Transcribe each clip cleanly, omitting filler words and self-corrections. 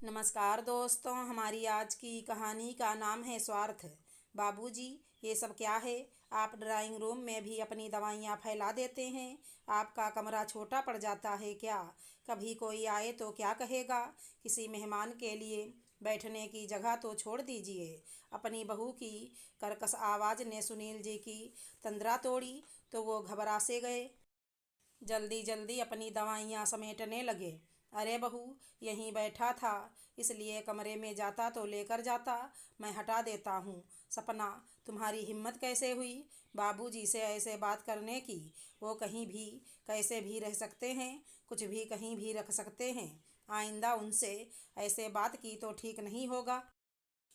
नमस्कार दोस्तों, हमारी आज की कहानी का नाम है स्वार्थ। बाबूजी, ये सब क्या है? आप ड्राइंग रूम में भी अपनी दवाइयाँ फैला देते हैं। आपका कमरा छोटा पड़ जाता है क्या? कभी कोई आए तो क्या कहेगा? किसी मेहमान के लिए बैठने की जगह तो छोड़ दीजिए। अपनी बहू की कर्कश आवाज़ ने सुनील जी की तंद्रा तोड़ी तो वो घबरा से गए। जल्दी जल्दी अपनी दवाइयाँ समेटने लगे। अरे बहू, यहीं बैठा था, इसलिए कमरे में जाता तो लेकर जाता। मैं हटा देता हूँ। सपना, तुम्हारी हिम्मत कैसे हुई बाबूजी से ऐसे बात करने की? वो कहीं भी कैसे भी रह सकते हैं, कुछ भी कहीं भी रख सकते हैं। आइंदा उनसे ऐसे बात की तो ठीक नहीं होगा।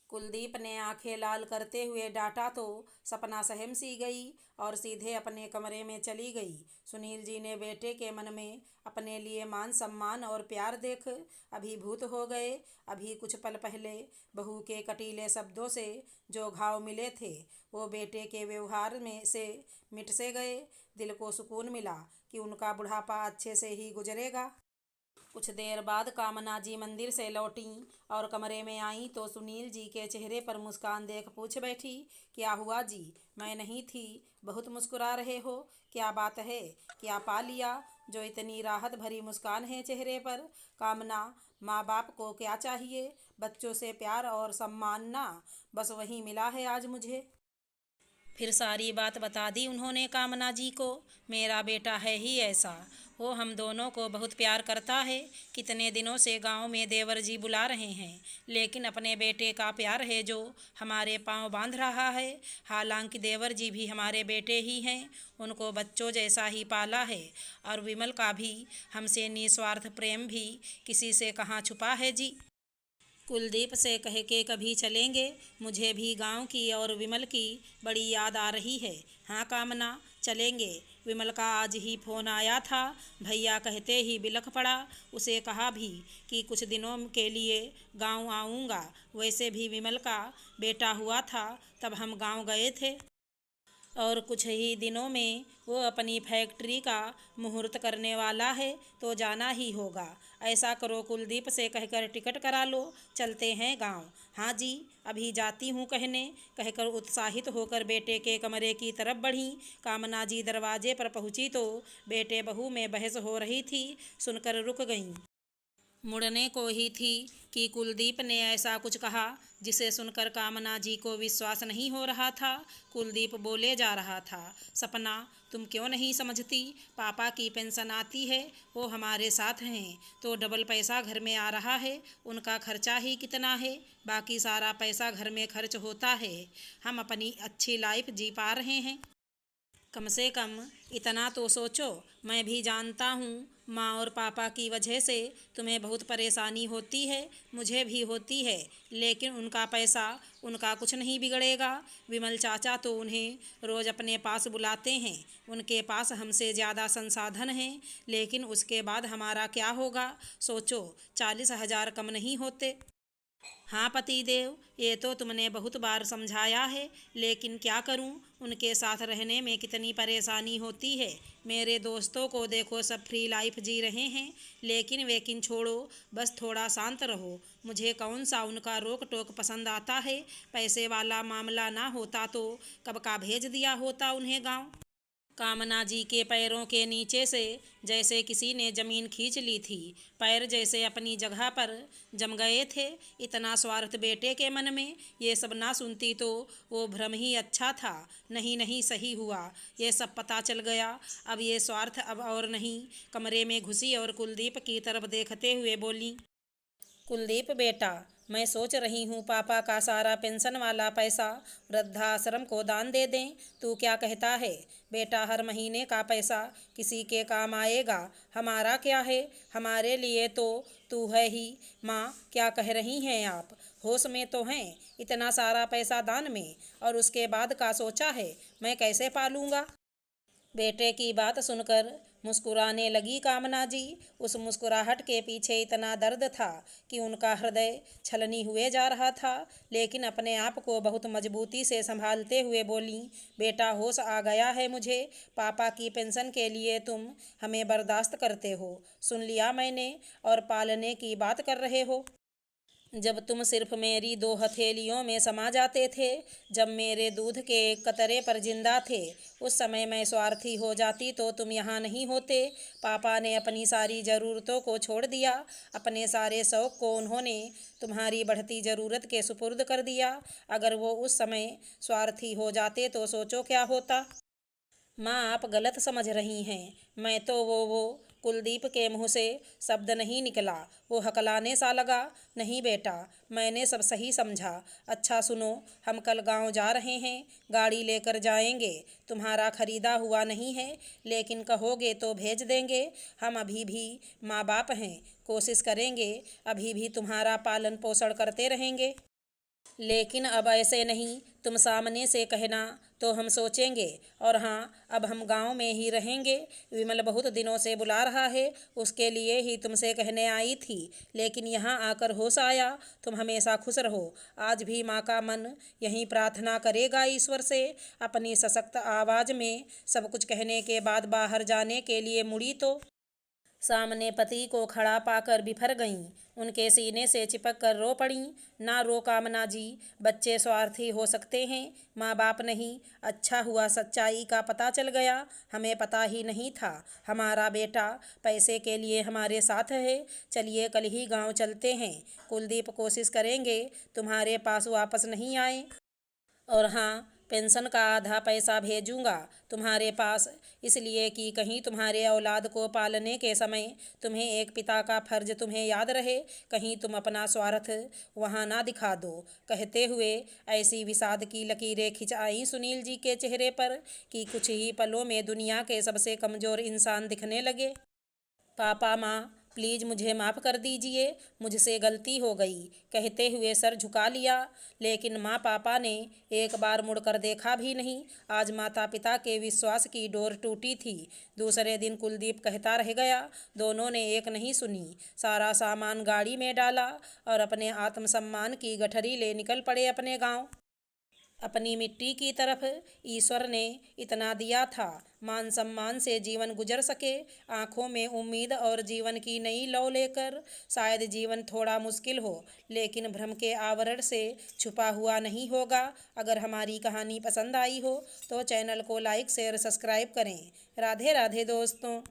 कुलदीप ने आंखें लाल करते हुए डांटा तो सपना सहम सी गई और सीधे अपने कमरे में चली गई। सुनील जी ने बेटे के मन में अपने लिए मान सम्मान और प्यार देख अभिभूत हो गए। अभी कुछ पल पहले बहू के कटीले शब्दों से जो घाव मिले थे वो बेटे के व्यवहार में से मिट से गए। दिल को सुकून मिला कि उनका बुढ़ापा अच्छे से ही गुजरेगा। कुछ देर बाद कामना जी मंदिर से लौटीं और कमरे में आईं तो सुनील जी के चेहरे पर मुस्कान देख पूछ बैठी, क्या हुआ जी? मैं नहीं थी, बहुत मुस्कुरा रहे हो, क्या बात है? क्या पा लिया जो इतनी राहत भरी मुस्कान है चेहरे पर? कामना, माँ बाप को क्या चाहिए? बच्चों से प्यार और सम्मान ना, बस वही मिला है आज मुझे। फिर सारी बात बता दी उन्होंने कामना जी को। मेरा बेटा है ही ऐसा, वो हम दोनों को बहुत प्यार करता है। कितने दिनों से गांव में देवर जी बुला रहे हैं, लेकिन अपने बेटे का प्यार है जो हमारे पांव बांध रहा है। हालांकि देवर जी भी हमारे बेटे ही हैं, उनको बच्चों जैसा ही पाला है। और विमल का भी हमसे निस्वार्थ प्रेम भी किसी से कहाँ छुपा है जी। कुलदीप से कह के कभी चलेंगे, मुझे भी गांव की और विमल की बड़ी याद आ रही है। हाँ कामना, चलेंगे। विमल का आज ही फ़ोन आया था, भैया कहते ही बिलख पड़ा। उसे कहा भी कि कुछ दिनों के लिए गांव आऊँगा। वैसे भी विमल का बेटा हुआ था तब हम गांव गए थे और कुछ ही दिनों में वो अपनी फैक्ट्री का मुहूर्त करने वाला है तो जाना ही होगा। ऐसा करो, कुलदीप से कहकर टिकट करा लो, चलते हैं गांव। हाँ जी, अभी जाती हूँ कहने, कहकर उत्साहित होकर बेटे के कमरे की तरफ बढ़ी। कामना जी दरवाजे पर पहुँची तो बेटे बहू में बहस हो रही थी, सुनकर रुक गईं। मुड़ने को ही थी कि कुलदीप ने ऐसा कुछ कहा जिसे सुनकर कामना जी को विश्वास नहीं हो रहा था। कुलदीप बोले जा रहा था, सपना, तुम क्यों नहीं समझती? पापा की पेंशन आती है, वो हमारे साथ हैं तो डबल पैसा घर में आ रहा है। उनका खर्चा ही कितना है, बाकी सारा पैसा घर में खर्च होता है। हम अपनी अच्छी लाइफ जी पा रहे हैं। कम से कम इतना तो सोचो। मैं भी जानता हूँ माँ और पापा की वजह से तुम्हें बहुत परेशानी होती है, मुझे भी होती है, लेकिन उनका पैसा उनका कुछ नहीं बिगड़ेगा। विमल चाचा तो उन्हें रोज़ अपने पास बुलाते हैं, उनके पास हमसे ज़्यादा संसाधन हैं, लेकिन उसके बाद हमारा क्या होगा? सोचो, 40,000 कम नहीं होते। हाँ पतिदेव, ये तो तुमने बहुत बार समझाया है, लेकिन क्या करूं, उनके साथ रहने में कितनी परेशानी होती है। मेरे दोस्तों को देखो, सब फ्री लाइफ जी रहे हैं, लेकिन छोड़ो, बस थोड़ा शांत रहो। मुझे कौन सा उनका रोक टोक पसंद आता है? पैसे वाला मामला ना होता तो कब का भेज दिया होता उन्हें गाँव। कामना जी के पैरों के नीचे से जैसे किसी ने जमीन खींच ली थी। पैर जैसे अपनी जगह पर जम गए थे। इतना स्वार्थ बेटे के मन में, ये सब ना सुनती तो वो भ्रम ही अच्छा था। नहीं नहीं, सही हुआ, ये सब पता चल गया। अब ये स्वार्थ अब और नहीं। कमरे में घुसी और कुलदीप की तरफ देखते हुए बोली, कुलदीप बेटा, मैं सोच रही हूँ पापा का सारा पेंशन वाला पैसा वृद्धाश्रम को दान दे दें। तू क्या कहता है? बेटा, हर महीने का पैसा किसी के काम आएगा, हमारा क्या है? हमारे लिए तो तू है ही। माँ, क्या कह रही हैं आप? होश में तो हैं? इतना सारा पैसा दान में, और उसके बाद का सोचा है? मैं कैसे पालूँगा? बेटे की बात सुनकर मुस्कुराने लगी कामना जी। उस मुस्कुराहट के पीछे इतना दर्द था कि उनका हृदय छलनी हुए जा रहा था, लेकिन अपने आप को बहुत मजबूती से संभालते हुए बोली, बेटा, होश आ गया है मुझे। पापा की पेंशन के लिए तुम हमें बर्दाश्त करते हो, सुन लिया मैंने, और पालने की बात कर रहे हो। जब तुम सिर्फ मेरी 2 हथेलियों में समा जाते थे, जब मेरे दूध के एक कतरे पर जिंदा थे, उस समय मैं स्वार्थी हो जाती तो तुम यहाँ नहीं होते। पापा ने अपनी सारी ज़रूरतों को छोड़ दिया, अपने सारे शौक़ को उन्होंने तुम्हारी बढ़ती ज़रूरत के सुपुर्द कर दिया। अगर वो उस समय स्वार्थी हो जाते तो सोचो क्या होता। माँ, आप गलत समझ रही हैं। मैं तो वो कुलदीप के मुंह से शब्द नहीं निकला। वो हकलाने सा लगा। नहीं बेटा, मैंने सब सही समझा। अच्छा सुनो, हम कल गांव जा रहे हैं, गाड़ी लेकर जाएंगे। तुम्हारा खरीदा हुआ नहीं है, लेकिन कहोगे तो भेज देंगे। हम अभी भी माँ बाप हैं, कोशिश करेंगे, अभी भी तुम्हारा पालन पोषण करते रहेंगे। लेकिन अब ऐसे नहीं, तुम सामने से कहना तो हम सोचेंगे। और हाँ, अब हम गांव में ही रहेंगे। विमल बहुत दिनों से बुला रहा है, उसके लिए ही तुमसे कहने आई थी, लेकिन यहाँ आकर होश आया। तुम हमेशा खुश रहो। आज भी माँ का मन यही प्रार्थना करेगा ईश्वर से। अपनी सशक्त आवाज़ में सब कुछ कहने के बाद बाहर जाने के लिए मुड़ी तो सामने पति को खड़ा पाकर बिफर गईं। उनके सीने से चिपक कर रो पड़ीं। ना रो कामना जी, बच्चे स्वार्थी हो सकते हैं, माँ बाप नहीं। अच्छा हुआ सच्चाई का पता चल गया, हमें पता ही नहीं था। हमारा बेटा पैसे के लिए हमारे साथ है। चलिए कल ही गांव चलते हैं। कुलदीप कोशिश करेंगे तुम्हारे पास वापस नहीं आए। और हाँ, पेंशन का आधा पैसा भेजूंगा तुम्हारे पास, इसलिए कि कहीं तुम्हारे औलाद को पालने के समय तुम्हें एक पिता का फर्ज तुम्हें याद रहे, कहीं तुम अपना स्वार्थ वहाँ ना दिखा दो। कहते हुए ऐसी विषाद की लकीरें खिंच आईं सुनील जी के चेहरे पर कि कुछ ही पलों में दुनिया के सबसे कमज़ोर इंसान दिखने लगे। पापा, माँ, प्लीज़ मुझे माफ़ कर दीजिए, मुझसे गलती हो गई, कहते हुए सर झुका लिया। लेकिन माँ पापा ने एक बार मुड़कर देखा भी नहीं। आज माता पिता के विश्वास की डोर टूटी थी। दूसरे दिन कुलदीप कहता रह गया। दोनों ने एक नहीं सुनी। सारा सामान गाड़ी में डाला और अपने आत्मसम्मान की गठरी ले निकल पड़े अपने गांव, अपनी मिट्टी की तरफ। ईश्वर ने इतना दिया था, मान सम्मान से जीवन गुजर सके, आंखों में उम्मीद और जीवन की नई लौ लेकर। शायद जीवन थोड़ा मुश्किल हो, लेकिन भ्रम के आवरण से छुपा हुआ नहीं होगा। अगर हमारी कहानी पसंद आई हो तो चैनल को लाइक शेयर सब्सक्राइब करें। राधे राधे दोस्तों।